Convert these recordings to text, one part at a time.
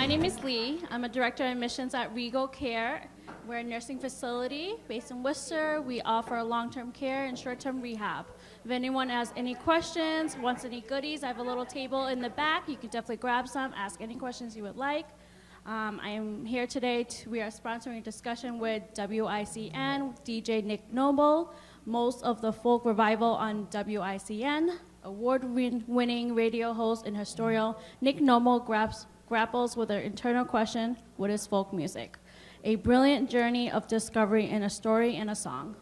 name is Lee. I'm a director of admissions at Regal Care. We're a nursing facility based in Worcester. We offer long-term care and short-term rehab. If anyone has any questions, wants any goodies, I have a little table in the back. You can definitely grab some, ask any questions you would like. I am here today. We are sponsoring a discussion with WICN, DJ Nick Noble, most of the folk revival on WICN. Award-winning radio host and historian Nick Noble grapples with an internal question: what is folk music? A brilliant journey of discovery in a story and a song.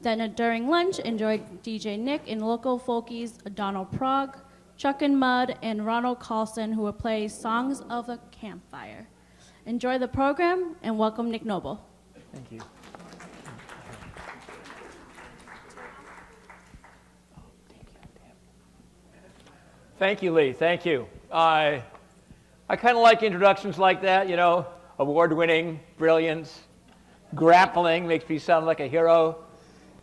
Then during lunch, enjoyed DJ Nick and local folkies Donald Prog, Chuck and Mud, and Ronald Carlson, who will play Songs of a Campfire. Enjoy the program and welcome Nick Noble. Thank you. Thank you, Lee. Thank you. I kind of like introductions like that, you know, award-winning, brilliance, grappling, makes me sound like a hero.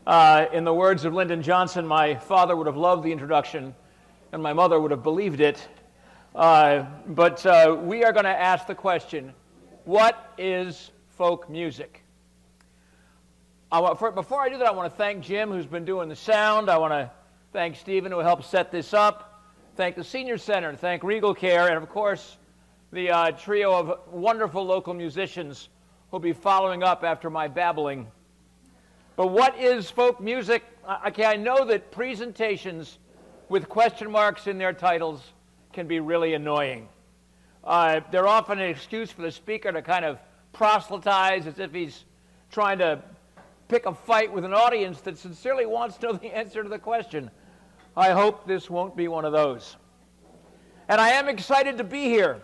In the words of Lyndon Johnson, my father would have loved the introduction, and my mother would have believed it. But we are going to ask the question, what is folk music? Before I do that, I want to thank Jim, who's been doing the sound. I want to thank Stephen, who helped set this up. Thank the Senior Center, thank Regal Care, and of course, the trio of wonderful local musicians who will be following up after my babbling. But what is folk music? I know that presentations with question marks in their titles can be really annoying. They're often an excuse for the speaker to kind of proselytize as if he's trying to pick a fight with an audience that sincerely wants to know the answer to the question. I hope this won't be one of those. And I am excited to be here.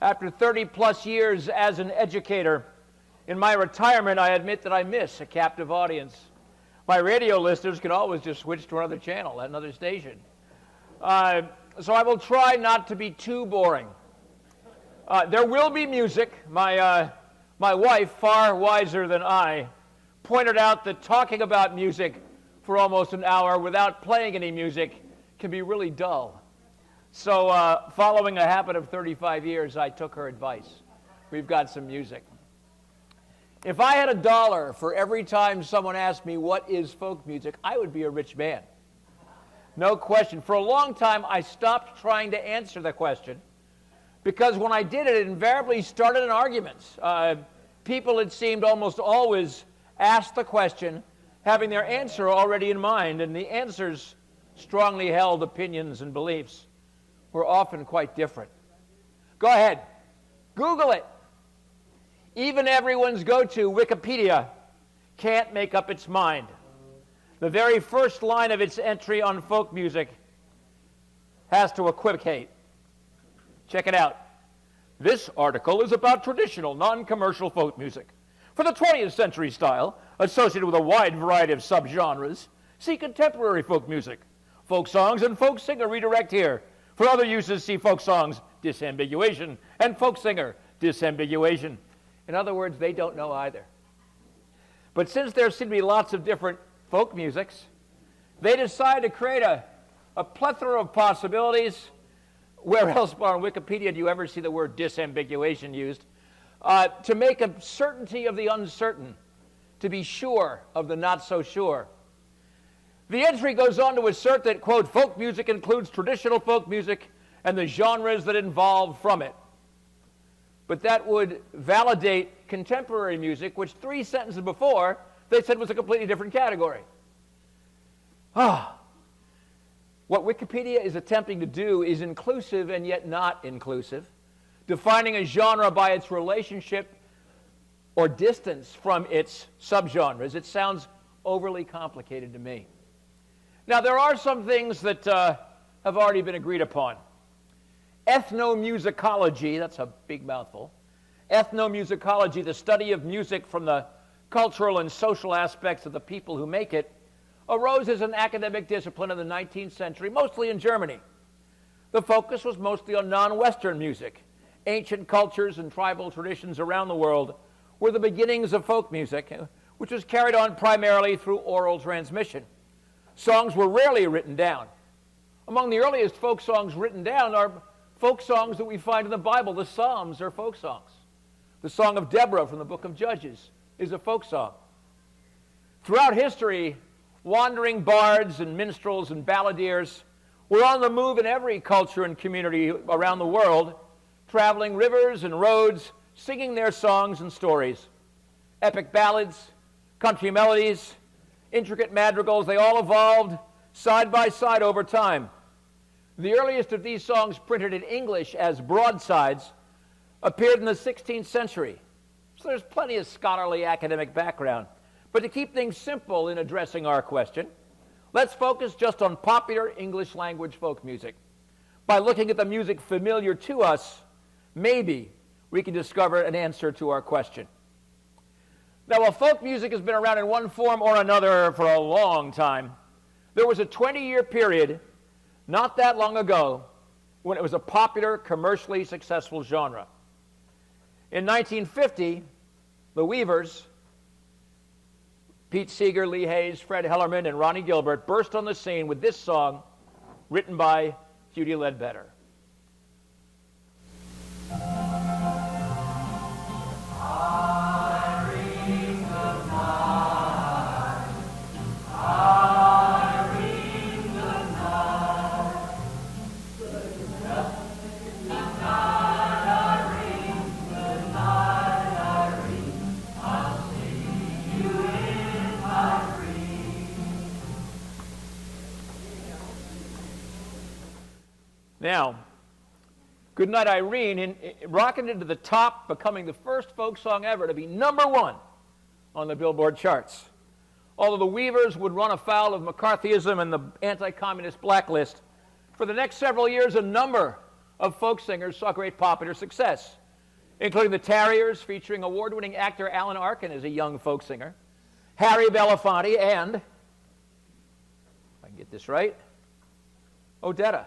After 30-plus years as an educator, in my retirement, I admit that I miss a captive audience. My radio listeners can always just switch to another channel, another station. So I will try not to be too boring. There will be music. My wife, far wiser than I, pointed out that talking about music for almost an hour without playing any music can be really dull. So following a habit of 35 years, I took her advice. We've got some music. If I had $1 for every time someone asked me what is folk music, I would be a rich man. No question. For a long time, I stopped trying to answer the question because when I did it, it invariably started in arguments. People, it seemed, almost always asked the question having their answer already in mind, and the answers, strongly held opinions and beliefs, were often quite different. Go ahead. Google it. Even everyone's go-to, Wikipedia, can't make up its mind. The very first line of its entry on folk music has to equivocate. Check it out. This article is about traditional, non-commercial folk music. For the 20th century style, associated with a wide variety of subgenres, see contemporary folk music. Folk songs and folk singer redirect here. For other uses, see folk songs, disambiguation, and folk singer, disambiguation. In other words, they don't know either. But since there seem to be lots of different folk musics, they decide to create a plethora of possibilities. Where else but on Wikipedia do you ever see the word disambiguation used? To make a certainty of the uncertain, to be sure of the not so sure. The entry goes on to assert that, quote, folk music includes traditional folk music and the genres that involve from it. But that would validate contemporary music, which 3 sentences before they said was a completely different category. What Wikipedia is attempting to do is inclusive and yet not inclusive, defining a genre by its relationship or distance from its subgenres. It sounds overly complicated to me. Now, there are some things that have already been agreed upon. Ethnomusicology, that's a big mouthful. Ethnomusicology, the study of music from the cultural and social aspects of the people who make it, arose as an academic discipline in the 19th century, mostly in Germany. The focus was mostly on non-Western music. Ancient cultures and tribal traditions around the world were the beginnings of folk music, which was carried on primarily through oral transmission. Songs were rarely written down. Among the earliest folk songs written down are Folk songs that we find in the Bible, the Psalms, are folk songs. The Song of Deborah from the book of Judges is a folk song. Throughout history, wandering bards and minstrels and balladeers were on the move in every culture and community around the world, traveling rivers and roads, singing their songs and stories. Epic ballads, country melodies, intricate madrigals, they all evolved side by side over time. The earliest of these songs, printed in English as broadsides, appeared in the 16th century. So there's plenty of scholarly academic background. But to keep things simple in addressing our question, let's focus just on popular English language folk music. By looking at the music familiar to us, maybe we can discover an answer to our question. Now, while folk music has been around in one form or another for a long time, there was a 20-year period not that long ago when it was a popular, commercially successful genre. In 1950, the Weavers, Pete Seeger, Lee Hayes, Fred Hellerman, and Ronnie Gilbert burst on the scene with this song written by Judy Ledbetter. Now, Goodnight Irene rocketed to the top, becoming the first folk song ever to be #1 on the Billboard charts. Although the Weavers would run afoul of McCarthyism and the anti-communist blacklist, for the next several years a number of folk singers saw great popular success, including the Tarriers, featuring award-winning actor Alan Arkin as a young folk singer, Harry Belafonte, and, if I can get this right, Odetta.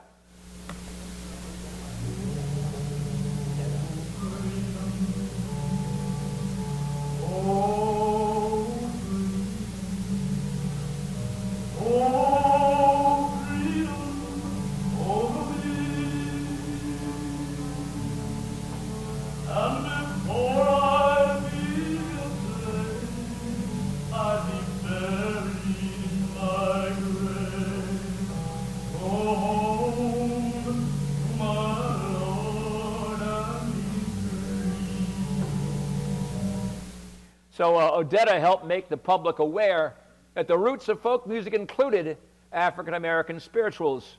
So Odetta helped make the public aware that the roots of folk music included African-American spirituals,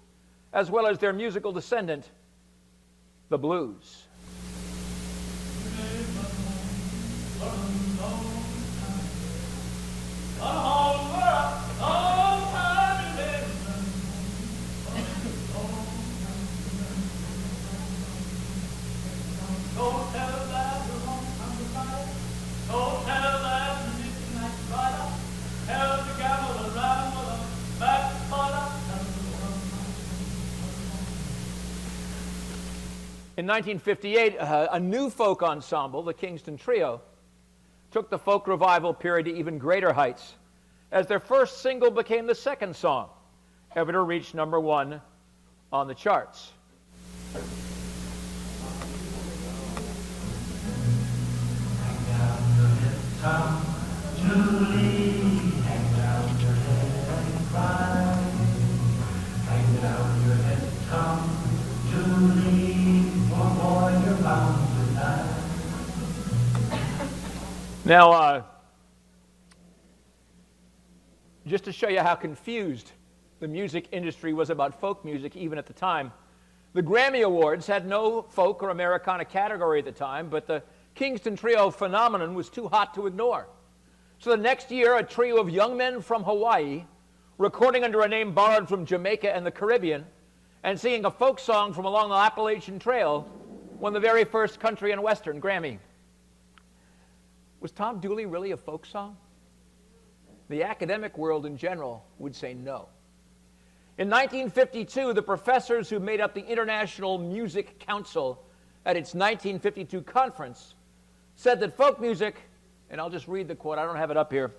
as well as their musical descendant, the blues. In 1958, a new folk ensemble, the Kingston Trio, took the folk revival period to even greater heights, as their first single became the second song ever to reach #1 on the charts. Now, just to show you how confused the music industry was about folk music even at the time, the Grammy Awards had no folk or Americana category at the time, but the Kingston Trio phenomenon was too hot to ignore. So the next year, a trio of young men from Hawaii, recording under a name borrowed from Jamaica and the Caribbean, and singing a folk song from along the Appalachian Trail, won the very first country and western Grammy. Was Tom Dooley really a folk song? The academic world in general would say no. In 1952, the professors who made up the International Music Council at its 1952 conference said that folk music, and I'll just read the quote, I don't have it up here,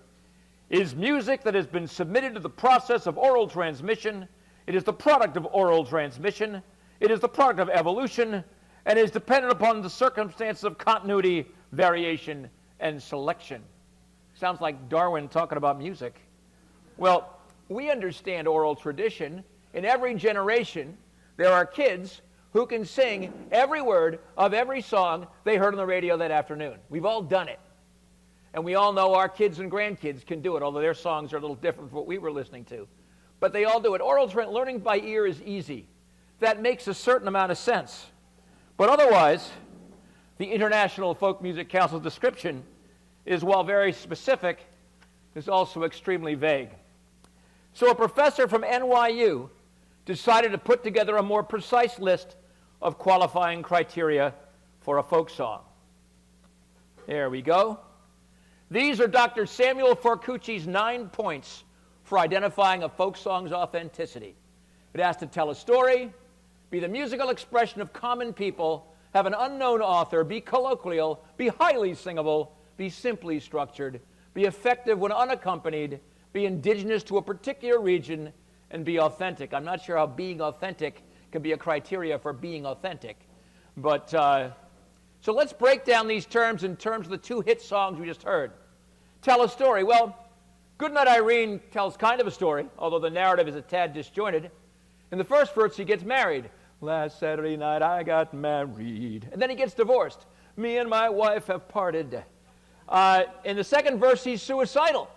is music that has been submitted to the process of oral transmission. It is the product of oral transmission. It is the product of evolution and is dependent upon the circumstances of continuity, variation, and selection. Sounds like Darwin talking about music. Well, we understand oral tradition. In every generation, there are kids who can sing every word of every song they heard on the radio that afternoon. We've all done it. And we all know our kids and grandkids can do it, although their songs are a little different from what we were listening to. But they all do it. Oral learning by ear is easy. That makes a certain amount of sense. But otherwise, the International Folk Music Council's description is, while very specific, is also extremely vague. So a professor from NYU decided to put together a more precise list of qualifying criteria for a folk song. There we go. These are Dr. Samuel Forcucci's 9 points for identifying a folk song's authenticity. It has to tell a story, be the musical expression of common people, have an unknown author, be colloquial, be highly singable, be simply structured, be effective when unaccompanied, be indigenous to a particular region, and be authentic. I'm not sure how being authentic can be a criteria for being authentic. But, so let's break down these terms in terms of the 2 hit songs we just heard. Tell a story. Well, Goodnight Irene tells kind of a story, although the narrative is a tad disjointed. In the first verse, he gets married. Last Saturday night I got married. And then he gets divorced. Me and my wife have parted. In the second verse, he's suicidal.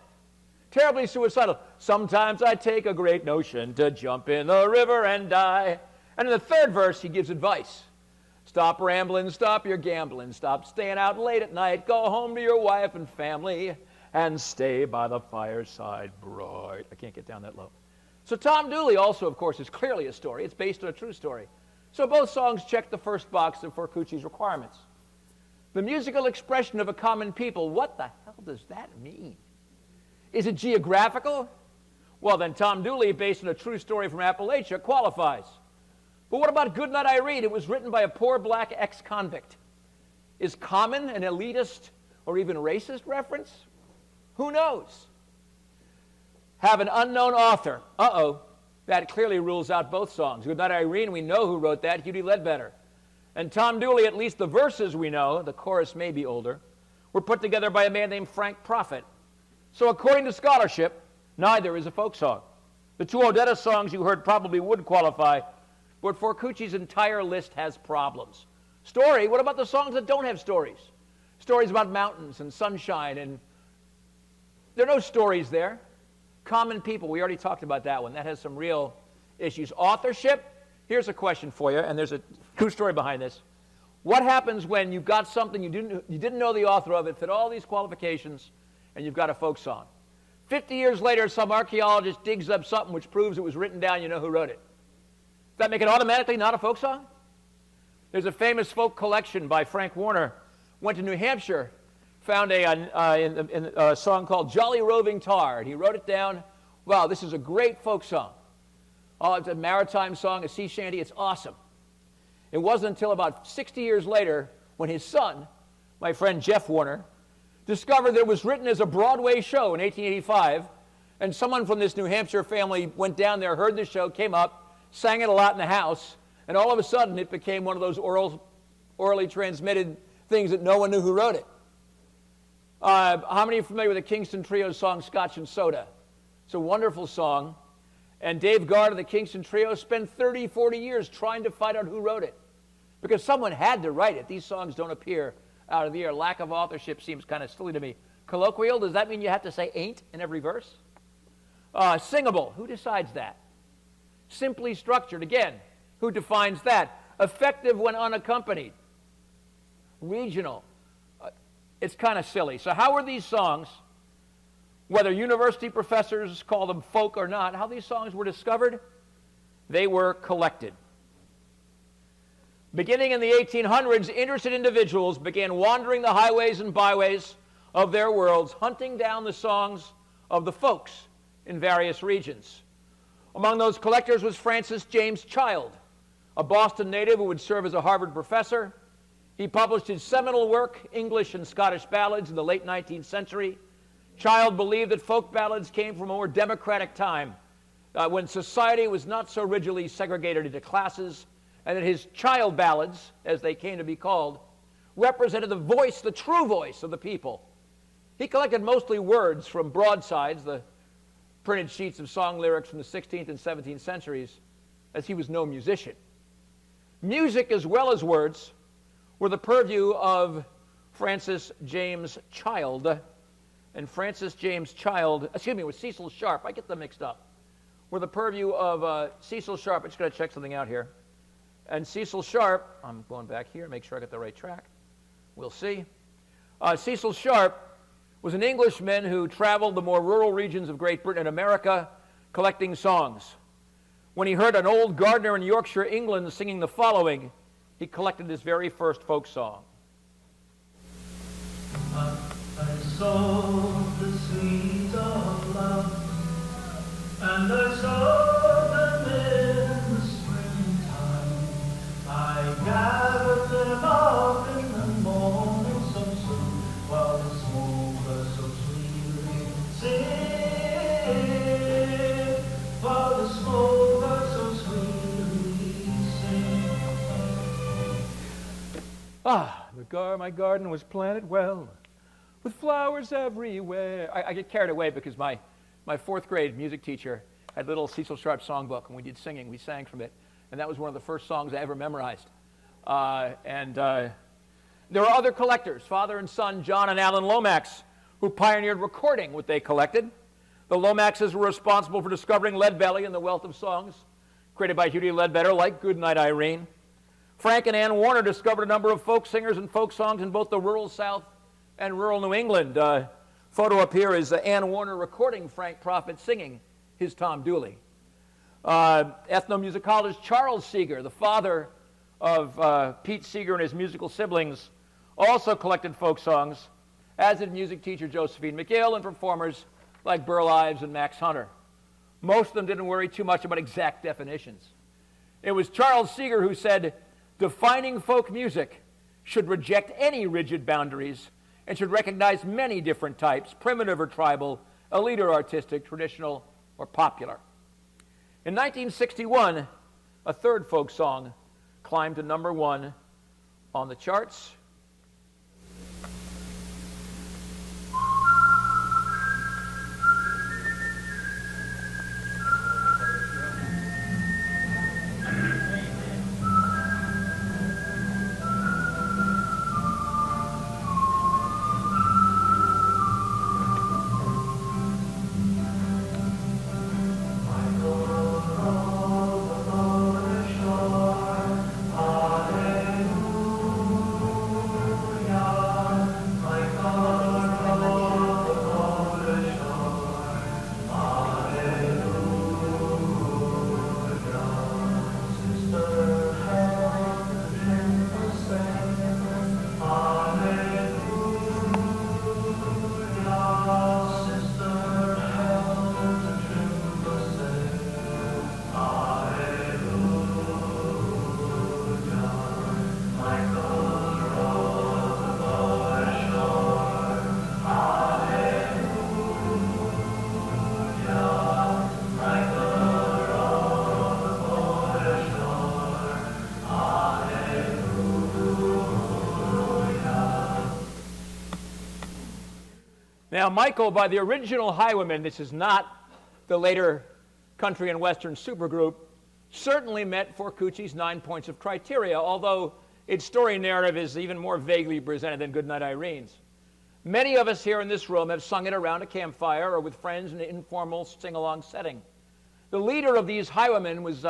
Terribly suicidal. Sometimes I take a great notion to jump in the river and die. And in the third verse, he gives advice. Stop rambling, stop your gambling, stop staying out late at night, go home to your wife and family, and stay by the fireside bright. I can't get down that low. So Tom Dooley also, of course, is clearly a story. It's based on a true story. So both songs check the first box of Forcucci's requirements. The musical expression of a common people, what the hell does that mean? Is it geographical? Well, then Tom Dooley, based on a true story from Appalachia, qualifies. But what about Goodnight Irene? It was written by a poor black ex-convict. Is common an elitist or even racist reference? Who knows? Have an unknown author. Uh-oh. That clearly rules out both songs. Goodnight Irene, we know who wrote that, Hugh Ledbetter. And Tom Dooley, at least the verses we know, the chorus may be older, were put together by a man named Frank Prophet. So according to scholarship, neither is a folk song. The 2 Odetta songs you heard probably would qualify, but Forcucci's entire list has problems. Story, what about the songs that don't have stories? Stories about mountains and sunshine, and there are no stories there. Common people, we already talked about that one. That has some real issues. Authorship, here's a question for you, and there's a true story behind this. What happens when you've got something, you didn't know the author of it, fit all these qualifications, and you've got a folk song? 50 years later, some archaeologist digs up something which proves it was written down, you know who wrote it. Does that make it automatically not a folk song? There's a famous folk collection by Frank Warner. Went to New Hampshire, found a song called Jolly Roving Tar, and he wrote it down. Wow, this is a great folk song. Oh, it's a maritime song, a sea shanty. It's awesome. It wasn't until about 60 years later when his son, my friend Jeff Warner, discovered that it was written as a Broadway show in 1885, and someone from this New Hampshire family went down there, heard the show, came up, sang it a lot in the house, and all of a sudden it became one of those orally transmitted things that no one knew who wrote it. How many are familiar with the Kingston Trio's song Scotch and Soda? It's a wonderful song, and Dave Gard of the Kingston Trio spent 30, 40 years trying to find out who wrote it, because someone had to write it. These songs don't appear out of the air. Lack of authorship seems kind of silly to me. Colloquial, does that mean you have to say ain't in every verse? Singable, who decides that? Simply structured, again, who defines that? Effective when unaccompanied. Regional. It's kind of silly. So how are these songs, whether university professors call them folk or not, how these songs were discovered? They were collected. Beginning in the 1800s, interested individuals began wandering the highways and byways of their worlds, hunting down the songs of the folks in various regions. Among those collectors was Francis James Child, a Boston native who would serve as a Harvard professor. He published his seminal work, English and Scottish Ballads, in the late 19th century. Child believed that folk ballads came from a more democratic time, when society was not so rigidly segregated into classes, and that his child ballads, as they came to be called, represented the voice, the true voice of the people. He collected mostly words from broadsides, the printed sheets of song lyrics from the 16th and 17th centuries, as he was no musician. Music, as well as words, were the purview of Francis James Child. And Francis James Child, with Cecil Sharp, I get them mixed up, were the purview of Cecil Sharp. I'm just going to check something out here. And Cecil Sharp, I'm going back here, make sure I get the right track. We'll see. Cecil Sharp was an Englishman who traveled the more rural regions of Great Britain and America collecting songs. When he heard an old gardener in Yorkshire, England, singing the following, he collected his very first folk song. I sowed the seeds of love, and I sowed them in the springtime. I gathered them up in the morning so soon, while the smoke was so sweetly sing, while the smoke was so sweetly sing. My garden was planted well, with flowers everywhere. I get carried away because my fourth grade music teacher had a little Cecil Sharp songbook, and we did singing. We sang from it, and that was one of the first songs I ever memorized. There were other collectors, father and son, John and Alan Lomax, who pioneered recording what they collected. The Lomaxes were responsible for discovering Leadbelly and the wealth of songs created by Hughie Ledbetter, like Goodnight Irene. Frank and Ann Warner discovered a number of folk singers and folk songs in both the rural South and rural New England. Photo up here is Ann Warner recording Frank Prophet singing his Tom Dooley. Ethnomusicologist Charles Seeger, the father of Pete Seeger and his musical siblings, also collected folk songs, as did music teacher Josephine McGill and performers like Burl Ives and Max Hunter. Most of them didn't worry too much about exact definitions. It was Charles Seeger who said, "Defining folk music should reject any rigid boundaries and should recognize many different types, primitive or tribal, elite or artistic, traditional or popular." In 1961, a third folk song climbed to #1 on the charts. Now, Michael, by the original Highwaymen, this is not the later country and western supergroup, certainly met Forcucci's 9 points of criteria, although its story narrative is even more vaguely presented than Goodnight Irene's. Many of us here in this room have sung it around a campfire or with friends in an informal sing-along setting. The leader of these Highwaymen was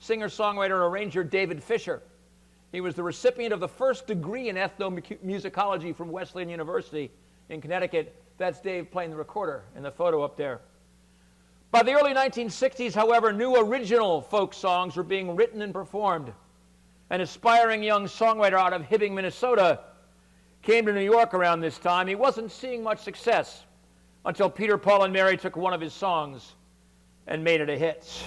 singer-songwriter and arranger David Fisher. He was the recipient of the first degree in ethnomusicology from Wesleyan University in Connecticut. That's Dave playing the recorder in the photo up there. By the early 1960s, however, new original folk songs were being written and performed. An aspiring young songwriter out of Hibbing, Minnesota, came to New York around this time. He wasn't seeing much success until Peter, Paul, and Mary took one of his songs and made it a hit.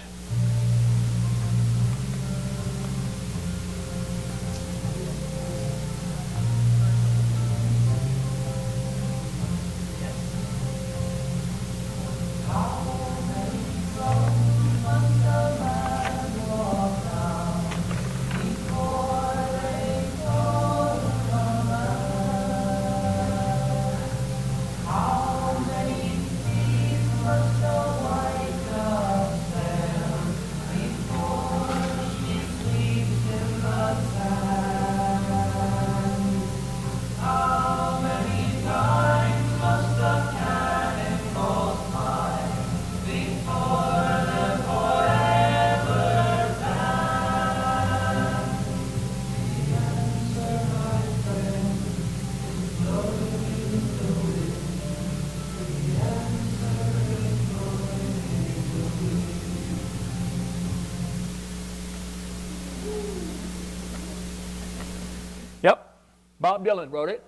Dylan wrote it,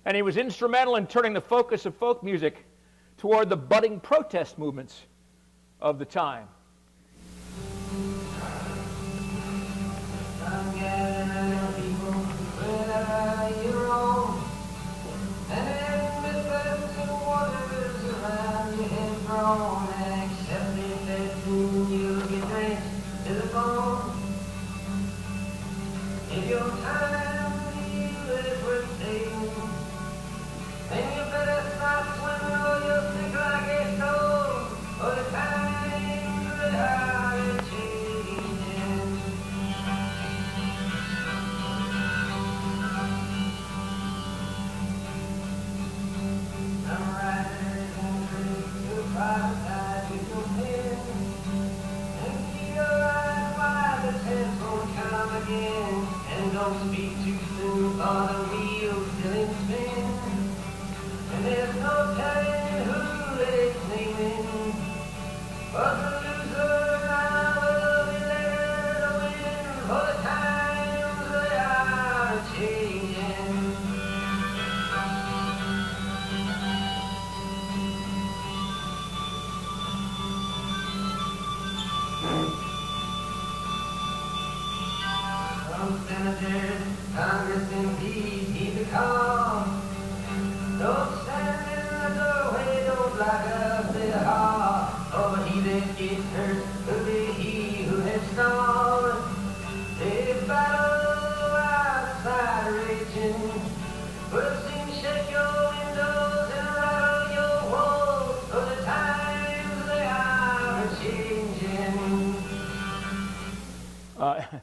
and he was instrumental in turning the focus of folk music toward the budding protest movements of the time.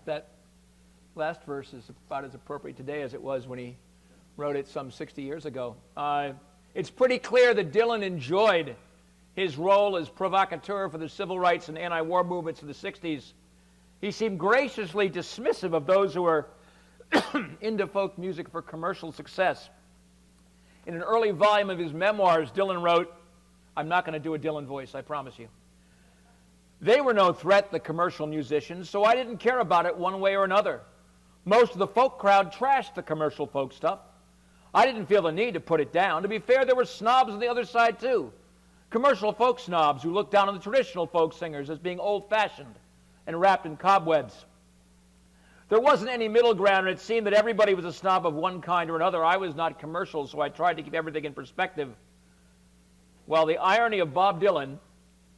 That last verse is about as appropriate today as it was when he wrote it some 60 years ago. It's pretty clear that Dylan enjoyed his role as provocateur for the civil rights and anti-war movements of the 60s. He seemed graciously dismissive of those who were into folk music for commercial success. In an early volume of his memoirs, Dylan wrote, I'm not going to do a Dylan voice, I promise you. They were no threat, the commercial musicians, so I didn't care about it one way or another. Most of the folk crowd trashed the commercial folk stuff. I didn't feel the need to put it down. To be fair, there were snobs on the other side, too. Commercial folk snobs who looked down on the traditional folk singers as being old-fashioned and wrapped in cobwebs. There wasn't any middle ground, and it seemed that everybody was a snob of one kind or another. I was not commercial, so I tried to keep everything in perspective. Well, the irony of Bob Dylan,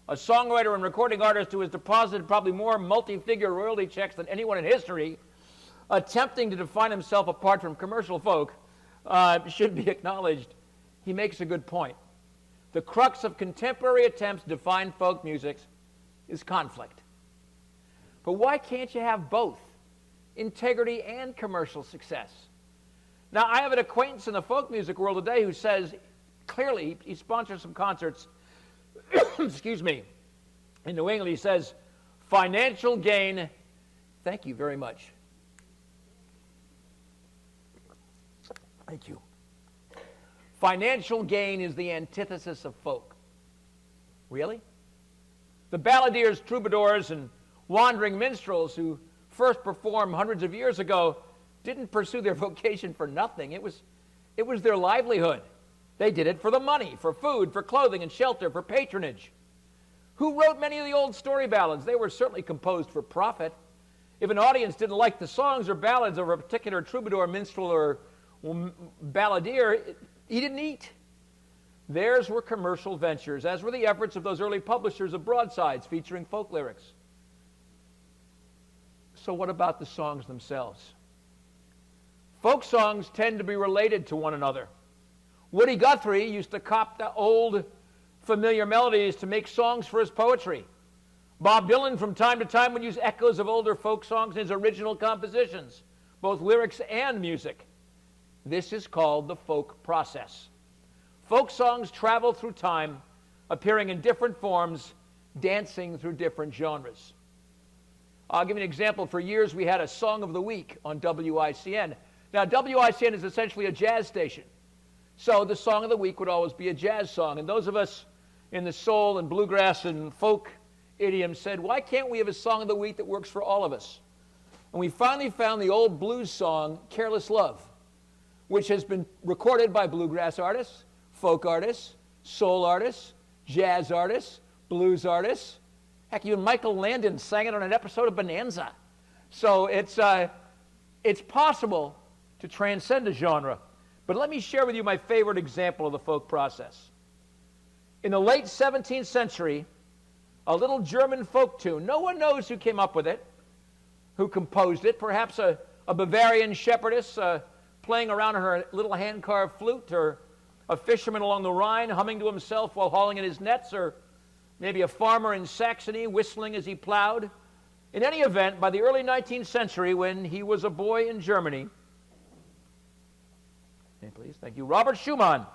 a songwriter and recording artist who has deposited probably more multi-figure royalty checks than anyone in history, attempting to define himself apart from commercial folk, should be acknowledged. He makes a good point. The crux of contemporary attempts to define folk music is conflict. But why can't you have both integrity and commercial success? Now, I have an acquaintance in the folk music world today who says, clearly, he sponsors some concerts, excuse me, in New England. He says, financial gain, thank you very much. Thank you. Financial gain is the antithesis of folk. Really? The balladeers, troubadours, and wandering minstrels who first performed hundreds of years ago didn't pursue their vocation for nothing. It was their livelihood. They did it for the money, for food, for clothing and shelter, for patronage. Who wrote many of the old story ballads? They were certainly composed for profit. If an audience didn't like the songs or ballads of a particular troubadour, minstrel, or balladeer, he didn't eat. Theirs were commercial ventures, as were the efforts of those early publishers of broadsides featuring folk lyrics. So what about the songs themselves? Folk songs tend to be related to one another. Woody Guthrie used to cop the old familiar melodies to make songs for his poetry. Bob Dylan from time to time would use echoes of older folk songs in his original compositions, both lyrics and music. This is called the folk process. Folk songs travel through time, appearing in different forms, dancing through different genres. I'll give you an example. For years, we had a Song of the Week on WICN. Now, WICN is essentially a jazz station. So the Song of the Week would always be a jazz song. And those of us in the soul and bluegrass and folk idiom said, why can't we have a Song of the Week that works for all of us? And we finally found the old blues song, Careless Love, which has been recorded by bluegrass artists, folk artists, soul artists, jazz artists, blues artists. Heck, even Michael Landon sang it on an episode of Bonanza. So it's possible to transcend a genre. But let me share with you my favorite example of the folk process. In the late 17th century, a little German folk tune, no one knows who came up with it, who composed it, perhaps a Bavarian shepherdess playing around her little hand-carved flute, or a fisherman along the Rhine humming to himself while hauling in his nets, or maybe a farmer in Saxony whistling as he plowed. In any event, by the early 19th century, when he was a boy in Germany, please, thank you, Robert Schumann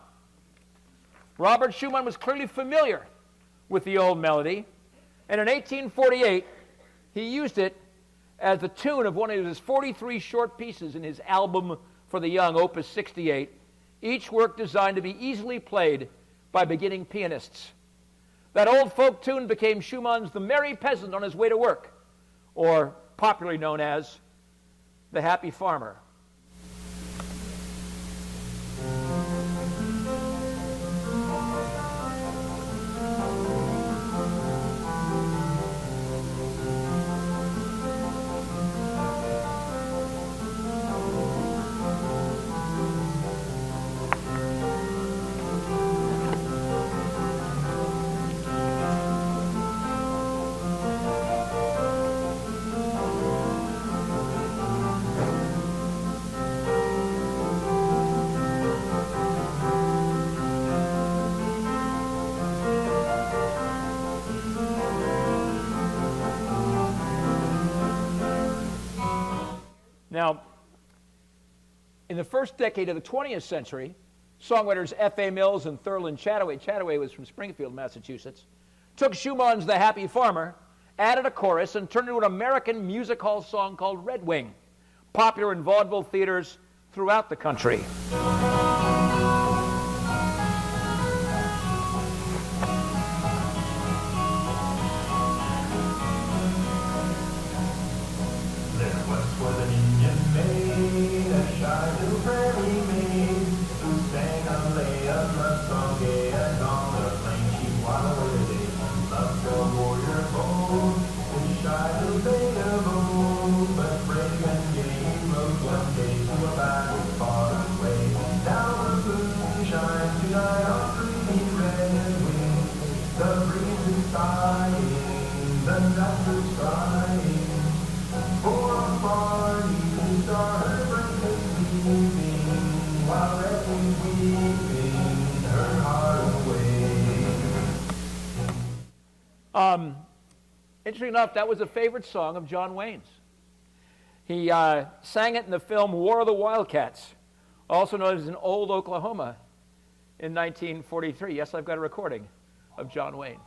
was clearly familiar with the old melody, and in 1848, he used it as the tune of one of his 43 short pieces in his album for the young, Opus 68, each work designed to be easily played by beginning pianists. That old folk tune became Schumann's The Merry Peasant on His Way to Work, or popularly known as The Happy Farmer. Now, in the first decade of the 20th century, songwriters F.A. Mills and Thurland Chataway was from Springfield, Massachusetts, took Schumann's The Happy Farmer, added a chorus, and turned it into an American music hall song called Red Wing, popular in vaudeville theaters throughout the country. Interesting enough, that was a favorite song of John Wayne's. He sang it in the film War of the Wildcats, also known as In Old Oklahoma, in 1943. Yes, I've got a recording of John Wayne.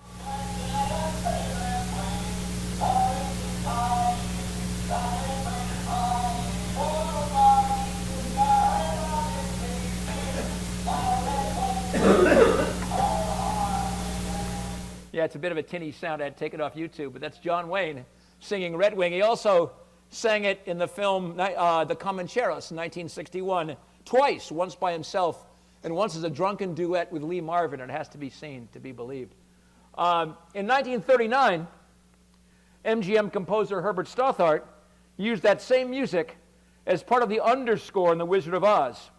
Yeah, it's a bit of a tinny sound. I had to take it off YouTube, but that's John Wayne singing Red Wing. He also sang it in the film The Comancheros in 1961, twice, once by himself and once as a drunken duet with Lee Marvin, and it has to be seen to be believed. In 1939, MGM composer Herbert Stothart used that same music as part of the underscore in The Wizard of Oz,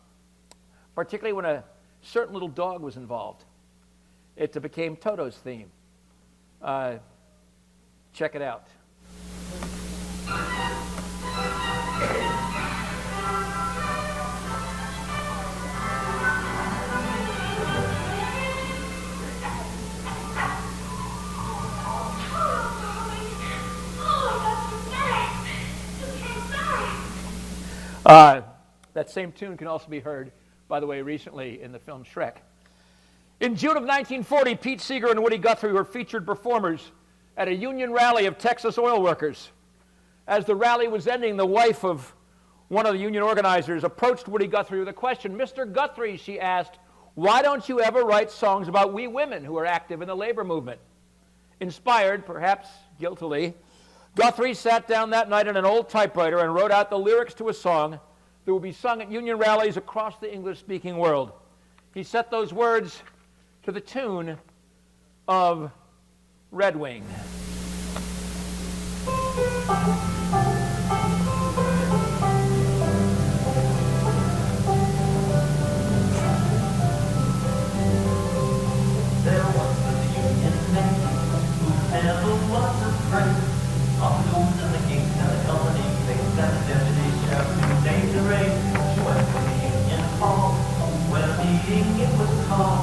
particularly when a certain little dog was involved. It became Toto's theme. Check it out. That same tune can also be heard, by the way, recently in the film Shrek. In June of 1940, Pete Seeger and Woody Guthrie were featured performers at a union rally of Texas oil workers. As the rally was ending, the wife of one of the union organizers approached Woody Guthrie with a question. "Mr. Guthrie," she asked, "why don't you ever write songs about we women who are active in the labor movement?" Inspired, perhaps guiltily, Guthrie sat down that night at an old typewriter and wrote out the lyrics to a song that would be sung at union rallies across the English-speaking world. He set those words to the tune of Red Wing. There was a union man who never was afraid of losing the gates and the company things and the deputy sheriff who named the raid. She went to the union hall where a meeting it was called,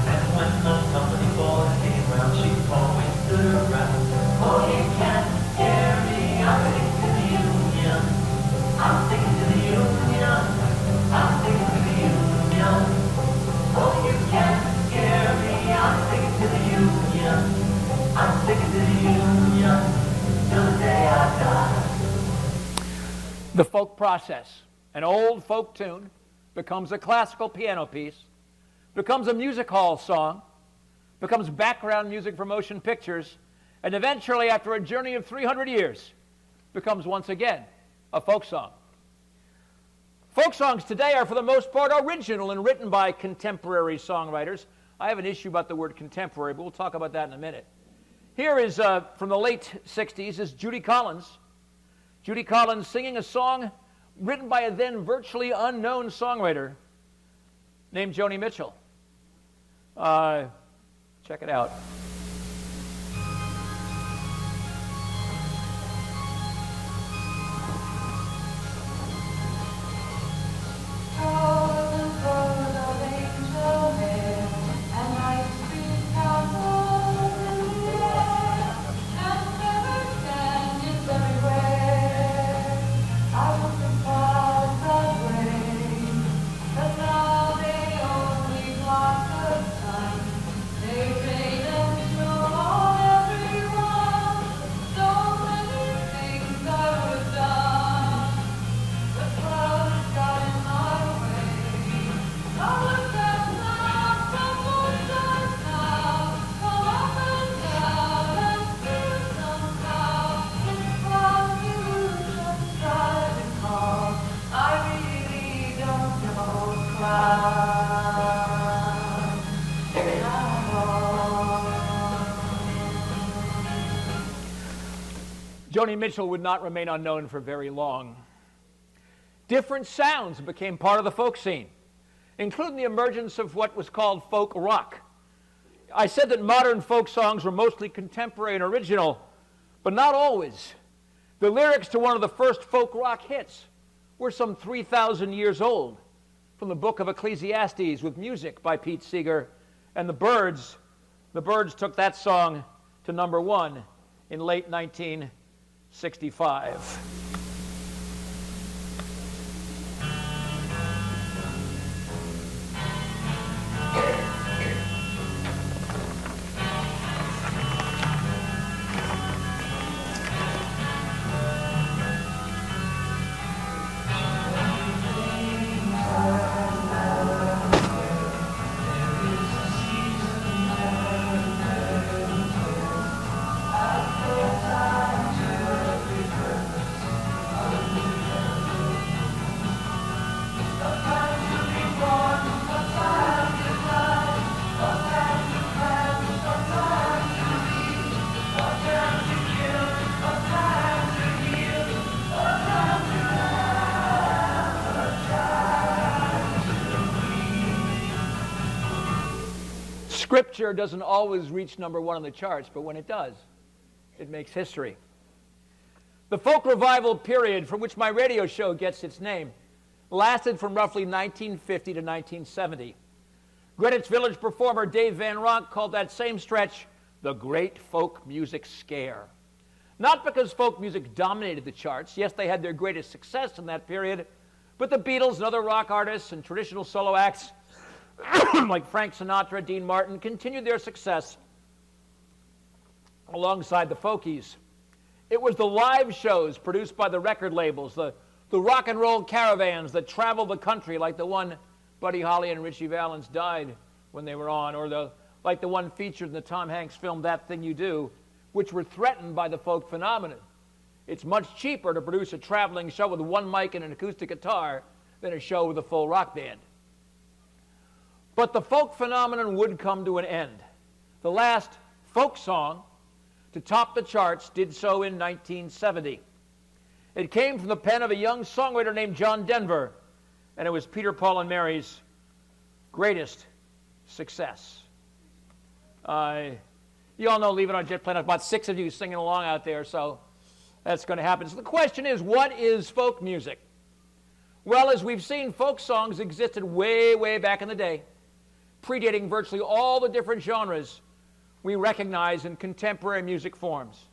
and when the company boy came round, she always stood around. Oh, you can't scare me, I'm sticking to the union. I'm sticking to the union. I'm sticking to the union. Oh, you can't scare me, I'm sticking to the union. I'm sticking to the union till the day I die. The folk process. An old folk tune becomes a classical piano piece, becomes a music hall song, becomes background music for motion pictures, and eventually, after a journey of 300 years, becomes once again a folk song. Folk songs today are, for the most part, original and written by contemporary songwriters. I have an issue about the word contemporary, but we'll talk about that in a minute. Here is, from the late 60s, is Judy Collins. Judy Collins singing a song written by a then virtually unknown songwriter named Joni Mitchell. Check it out. Joni Mitchell would not remain unknown for very long. Different sounds became part of the folk scene, including the emergence of what was called folk rock. I said that modern folk songs were mostly contemporary and original, but not always. The lyrics to one of the first folk rock hits were some 3,000 years old, from the book of Ecclesiastes with music by Pete Seeger and the Byrds. The Byrds took that song to #1 in late 1965. Scripture doesn't always reach #1 on the charts, but when it does, it makes history. The folk revival period, from which my radio show gets its name, lasted from roughly 1950 to 1970. Greenwich Village performer Dave Van Ronk called that same stretch the Great Folk Music Scare. Not because folk music dominated the charts. Yes, they had their greatest success in that period, but the Beatles and other rock artists and traditional solo acts like Frank Sinatra, Dean Martin, continued their success alongside the folkies. It was the live shows produced by the record labels, the rock and roll caravans that traveled the country, like the one Buddy Holly and Richie Valens died when they were on, or like the one featured in the Tom Hanks film That Thing You Do, which were threatened by the folk phenomenon. It's much cheaper to produce a traveling show with one mic and an acoustic guitar than a show with a full rock band. But the folk phenomenon would come to an end. The last folk song to top the charts did so in 1970. It came from the pen of a young songwriter named John Denver, and it was Peter, Paul, and Mary's greatest success. You all know Leaving on a Jet Plane. About 6 of you singing along out there, so that's going to happen. So the question is, what is folk music? Well, as we've seen, folk songs existed way, way back in the day, predating virtually all the different genres we recognize in contemporary music forms.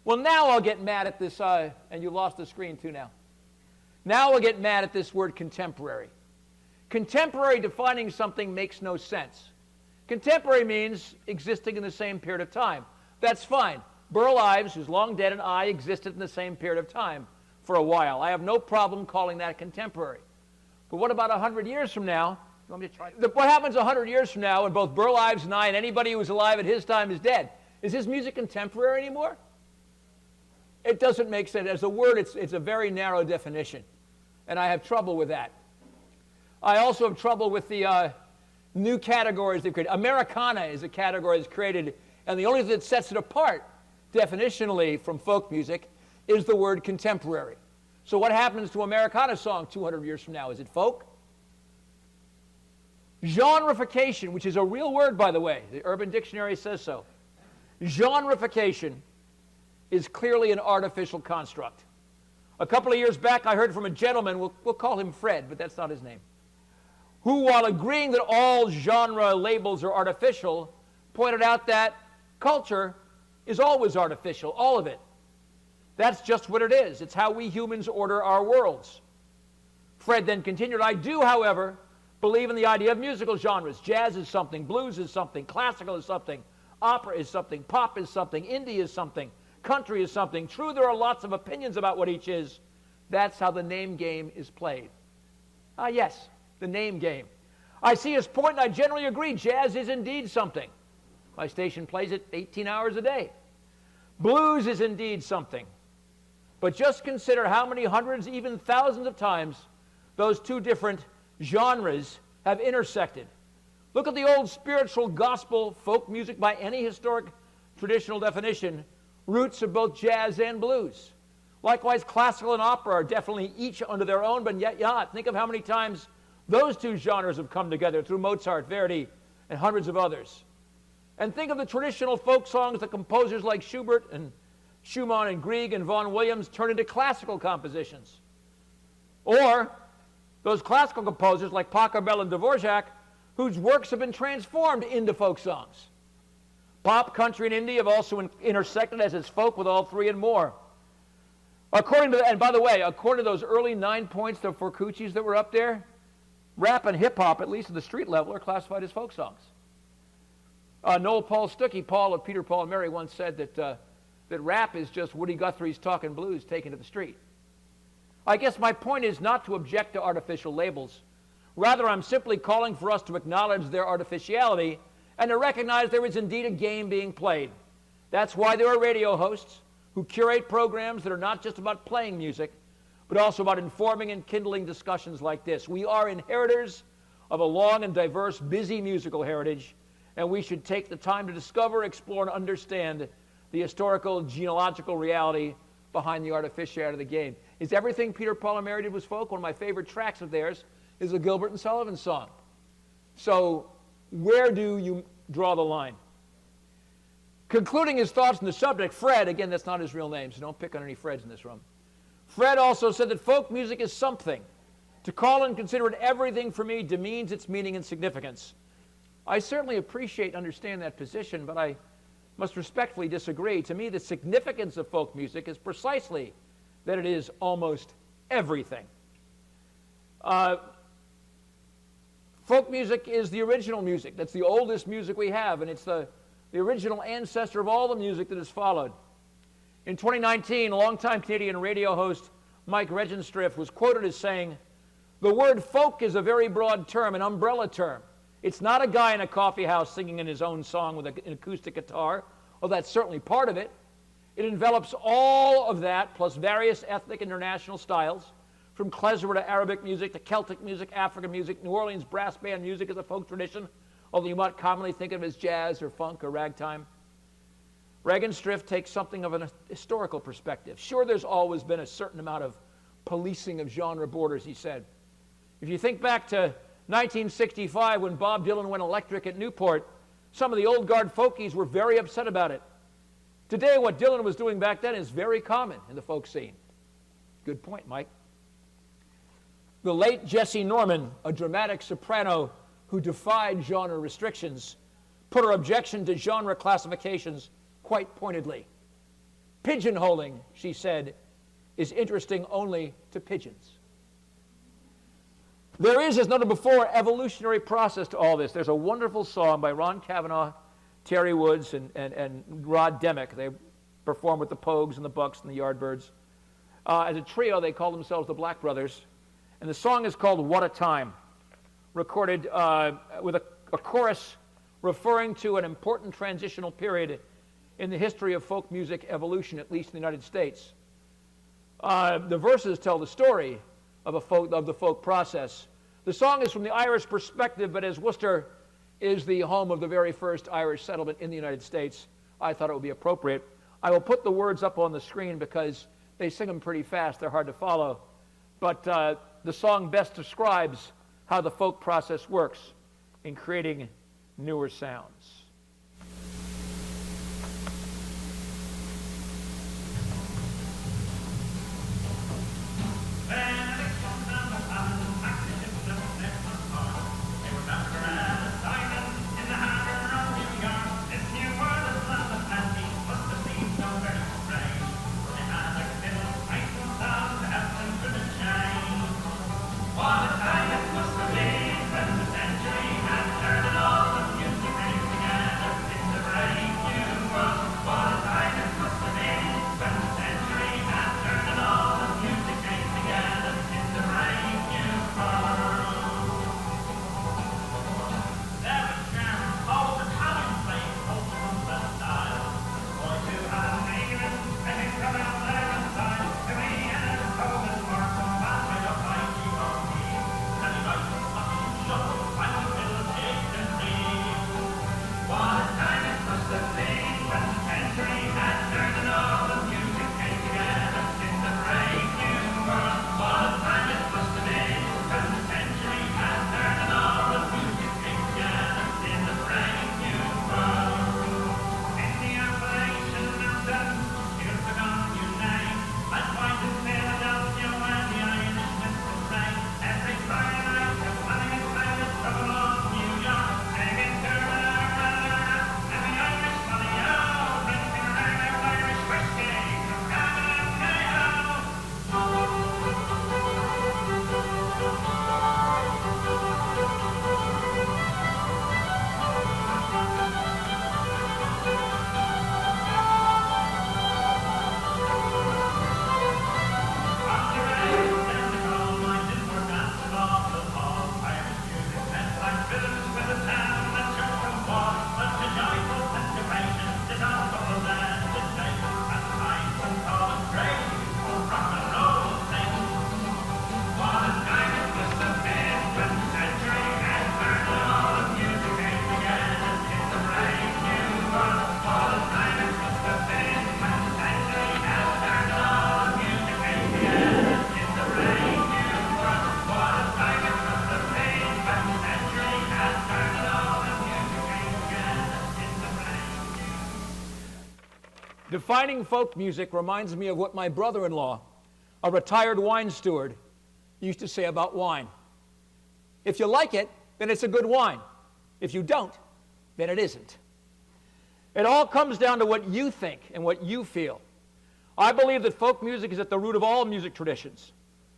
Well, now I'll get mad at this, and you lost the screen too now. Now I'll get mad at this word contemporary. Contemporary defining something makes no sense. Contemporary means existing in the same period of time. That's fine. Burl Ives, who's long dead, and I existed in the same period of time for a while. I have no problem calling that contemporary. But what about 100 years from now? You want me to try? What happens 100 years from now when both Burl Ives and I and anybody who was alive at his time is dead? Is his music contemporary anymore? It doesn't make sense. As a word, it's a very narrow definition, and I have trouble with that. I also have trouble with the new categories they've created. Americana is a category that's created, and the only thing that sets it apart definitionally from folk music is the word contemporary. So what happens to Americana song 200 years from now? Is it folk? Genreification, which is a real word, by the way. The Urban Dictionary says so. Genreification is clearly an artificial construct. A couple of years back, I heard from a gentleman, we'll call him Fred, but that's not his name, who, while agreeing that all genre labels are artificial, pointed out that culture is always artificial, all of it. That's just what it is. It's how we humans order our worlds. Fred then continued, I do, however, believe in the idea of musical genres. Jazz is something, blues is something, classical is something, opera is something, pop is something, indie is something, country is something. True, there are lots of opinions about what each is. That's how the name game is played. Yes, the name game. I see his point, and I generally agree. Jazz is indeed something. My station plays it 18 hours a day. Blues is indeed something. But just consider how many hundreds, even thousands of times those two different genres have intersected. Look at the old spiritual gospel folk music by any historic traditional definition, roots of both jazz and blues. Likewise, classical and opera are definitely each under their own, but yet not. Think of how many times those two genres have come together through Mozart, Verdi, and hundreds of others. And think of the traditional folk songs that composers like Schubert and Schumann and Grieg and Vaughan Williams turned into classical compositions. Or those classical composers like Pachelbel and Dvorak, whose works have been transformed into folk songs. Pop, country, and indie have also intersected as is folk with all three and more. According to, and by the way, according to those early 9 points of Forcucci's that were up there, rap and hip-hop, at least at the street level, are classified as folk songs. Noel Paul Stuckey, Paul of Peter, Paul, and Mary, once said that rap is just Woody Guthrie's talking blues taken to the street. I guess my point is not to object to artificial labels. Rather, I'm simply calling for us to acknowledge their artificiality and to recognize there is indeed a game being played. That's why there are radio hosts who curate programs that are not just about playing music, but also about informing and kindling discussions like this. We are inheritors of a long and diverse, busy musical heritage, and we should take the time to discover, explore, and understand the historical, genealogical reality behind the artificiality of the game. Is everything Peter, Paul, and Mary did was folk? One of my favorite tracks of theirs is a Gilbert and Sullivan song. So where do you draw the line? Concluding his thoughts on the subject, Fred, again, that's not his real name, so don't pick on any Freds in this room. Fred also said that folk music is something. To call and consider it everything for me demeans its meaning and significance. I certainly appreciate and understand that position, but I must respectfully disagree. To me, the significance of folk music is precisely that it is almost everything. Folk music is the original music. That's the oldest music we have, and it's the original ancestor of all the music that has followed. In 2019, longtime Canadian radio host Mike Regenstrief was quoted as saying, "The word folk is a very broad term, an umbrella term. It's not a guy in a coffee house singing in his own song with an acoustic guitar, although that's certainly part of it. It envelops all of that, plus various ethnic and international styles, from klezmer to Arabic music to Celtic music, African music. New Orleans brass band music is a folk tradition, although you might commonly think of it as jazz or funk or ragtime. Regenstrief takes something of a historical perspective. Sure, there's always been a certain amount of policing of genre borders, he said. If you think back to 1965 when Bob Dylan went electric at Newport, some of the old guard folkies were very upset about it. Today, what Dylan was doing back then is very common in the folk scene. Good point, Mike. The late Jessie Norman, a dramatic soprano who defied genre restrictions, put her objection to genre classifications quite pointedly. Pigeonholing, she said, is interesting only to pigeons. There is, as noted before, evolutionary process to all this. There's a wonderful song by Ron Cavanaugh, Terry Woods, and Rod Demick. They perform with the Pogues and the Bucks and the Yardbirds. As a trio, they call themselves the Black Brothers. And the song is called What a Time, recorded with a chorus referring to an important transitional period in the history of folk music evolution, at least in the United States. The verses tell the story of the folk process. The song is from the Irish perspective, but as Worcester is the home of the very first Irish settlement in the United States, I thought it would be appropriate. I will put the words up on the screen because they sing them pretty fast. They're hard to follow. But the song best describes how the folk process works in creating newer sounds. Defining folk music reminds me of what my brother-in-law, a retired wine steward, used to say about wine. If you like it, then it's a good wine. If you don't, then it isn't. It all comes down to what you think and what you feel. I believe that folk music is at the root of all music traditions.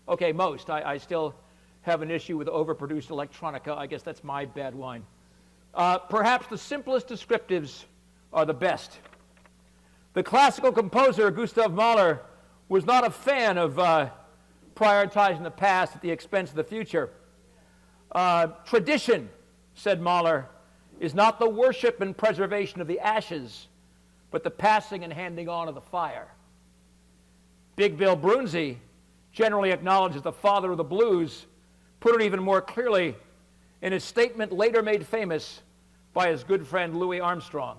Okay, most. I still have an issue with overproduced electronica. I guess that's my bad wine. Perhaps the simplest descriptives are the best. The classical composer Gustav Mahler was not a fan of prioritizing the past at the expense of the future. Tradition, said Mahler, is not the worship and preservation of the ashes, but the passing and handing on of the fire. Big Bill Broonzy generally acknowledged as the father of the blues, put it even more clearly in his statement later made famous by his good friend Louis Armstrong.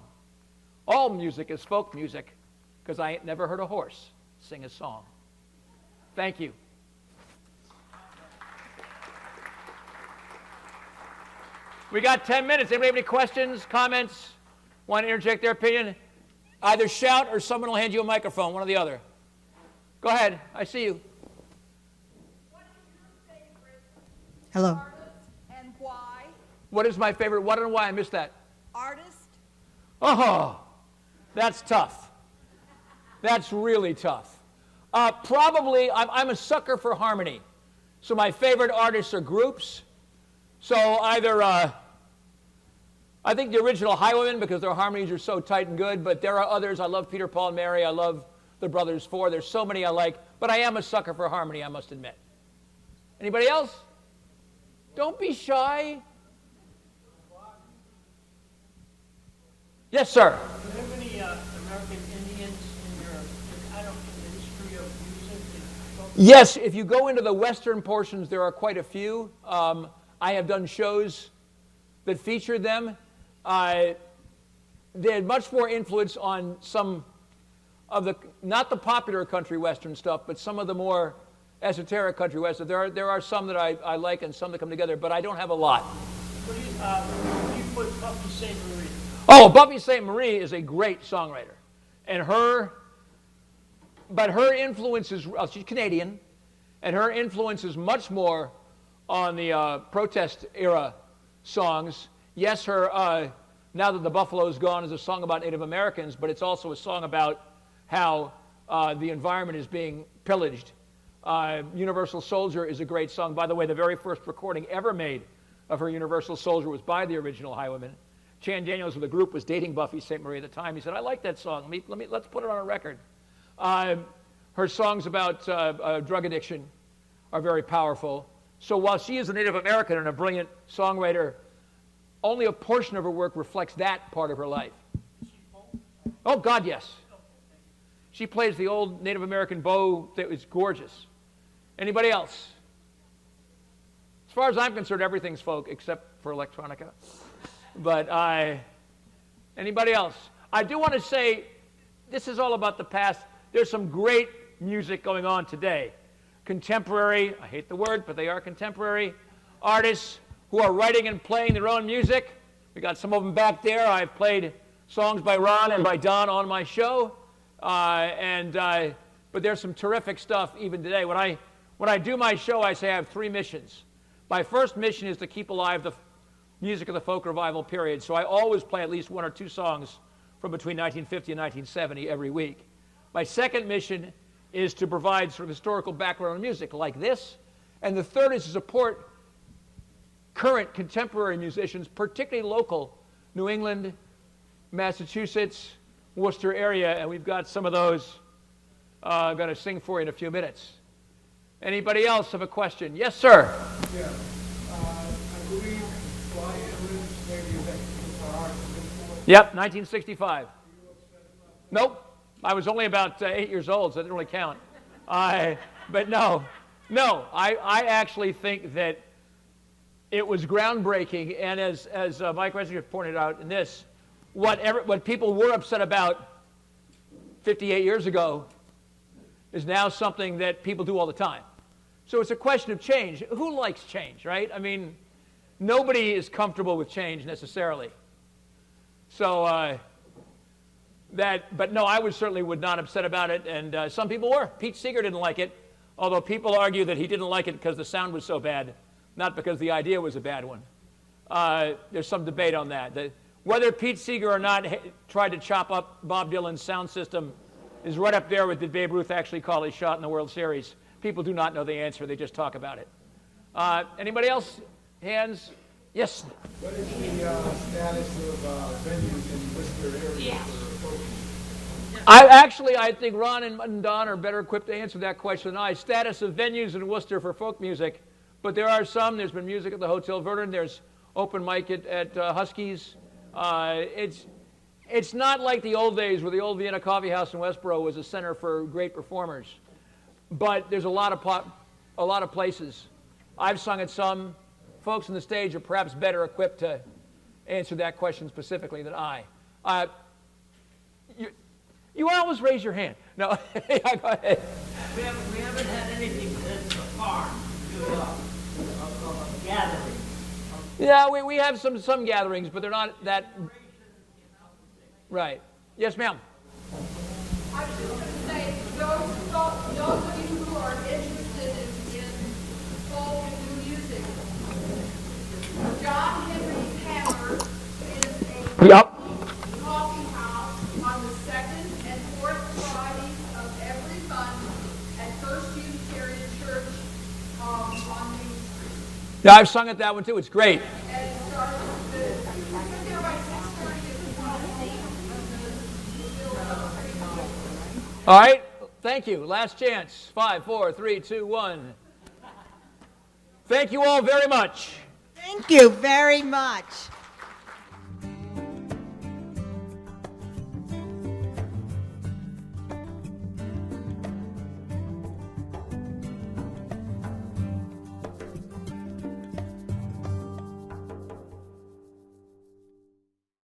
All music is folk music, because I ain't never heard a horse sing a song. Thank you. We got 10 minutes. Anybody have any questions, comments, want to interject their opinion? Either shout or someone will hand you a microphone, one or the other. Go ahead. I see you. What is your favorite Hello. artist and why? What is my favorite? What and why? I missed that. Artist? Oh, that's tough. That's really tough. Probably, I'm a sucker for harmony. So my favorite artists are groups. So either, I think the original Highwaymen, because their harmonies are so tight and good, but there are others. I love Peter, Paul, and Mary. I love the Brothers Four. There's so many I like, but I am a sucker for harmony, I must admit. Anybody else? Don't be shy. Yes, sir. Do you have any American Indians in your kind of history of music? Yes, if you go into the western portions, there are quite a few. I have done shows that featured them. They had much more influence on some of the, not the popular country western stuff, but some of the more esoteric country western. There are some that I like and some that come together, but I don't have a lot. Where do you put Buffy St. Marie? Oh, Buffy St. Marie is a great songwriter. And her influence is, well, she's Canadian, and her influence is much more on the protest era songs. Yes, her Now That the Buffalo's Gone is a song about Native Americans, but it's also a song about how the environment is being pillaged. Universal Soldier is a great song. By the way, the very first recording ever made of her Universal Soldier was by the original Highwaymen. Chan Daniels with the group was dating Buffy St. Marie at the time. He said, I like that song. Let's put it on a record. Her songs about drug addiction are very powerful. So while she is a Native American and a brilliant songwriter, only a portion of her work reflects that part of her life. Oh, God, yes. She plays the old Native American bow that was gorgeous. Anybody else? As far as I'm concerned, everything's folk except for electronica. But anybody else? I do want to say, this is all about the past. There's some great music going on today. Contemporary, I hate the word, but they are contemporary artists who are writing and playing their own music. We got some of them back there. I've played songs by Ron and by Don on my show. But there's some terrific stuff even today. When I do my show, I say I have 3 missions. My first mission is to keep alive the music of the folk revival period. So I always play at least 1 or 2 songs from between 1950 and 1970 every week. My second mission is to provide sort of historical background on music like this. And the third is to support current contemporary musicians, particularly local, New England, Massachusetts, Worcester area, and we've got some of those I'm going to sing for you in a few minutes. Anybody else have a question? Yes, sir. Yeah, I believe Fly Evans maybe that guitar before. Yep, 1965. Nope. I was only about 8 years old, so it didn't really count. But no. I actually think that it was groundbreaking, and as Mike Resnick pointed out in this, what people were upset about 58 years ago is now something that people do all the time. So it's a question of change. Who likes change, right? I mean, nobody is comfortable with change necessarily. So but no, I certainly would not upset about it, and some people were. Pete Seeger didn't like it, although people argue that he didn't like it because the sound was so bad, not because the idea was a bad one. There's some debate on that. Whether Pete Seeger or not tried to chop up Bob Dylan's sound system is right up there with did Babe Ruth actually call his shot in the World Series. People do not know the answer. They just talk about it. Anybody else? Hands? Yes? What is the status of venues in Worcester area for folks? I think Ron and Don are better equipped to answer that question than I. Status of venues in Worcester for folk music. But there are some. There's been music at the Hotel Vernon. There's open mic at Huskies. It's not like the old days where the old Vienna Coffee House in Westboro was a center for great performers. but there's a lot of places. I've sung at some. Folks on the stage are perhaps better equipped to answer that question specifically than I. You always raise your hand. No, yeah, go ahead. We haven't had anything since the farm, a gathering. Yeah, we have some gatherings, but they're not that. Right. Yes, ma'am. I was just going to say, those of you who are interested in folk and new music, John Henry's Hammer is a Yep. coffee house on the second and fourth Fridays of every month at First Unitarian Church on Main Street. Yeah, I've sung at that one too. It's great. And it starts there by 6:30 at 12. All right. Thank you. Last chance. 5, 4, 3, 2, 1. Thank you all very much. Thank you very much.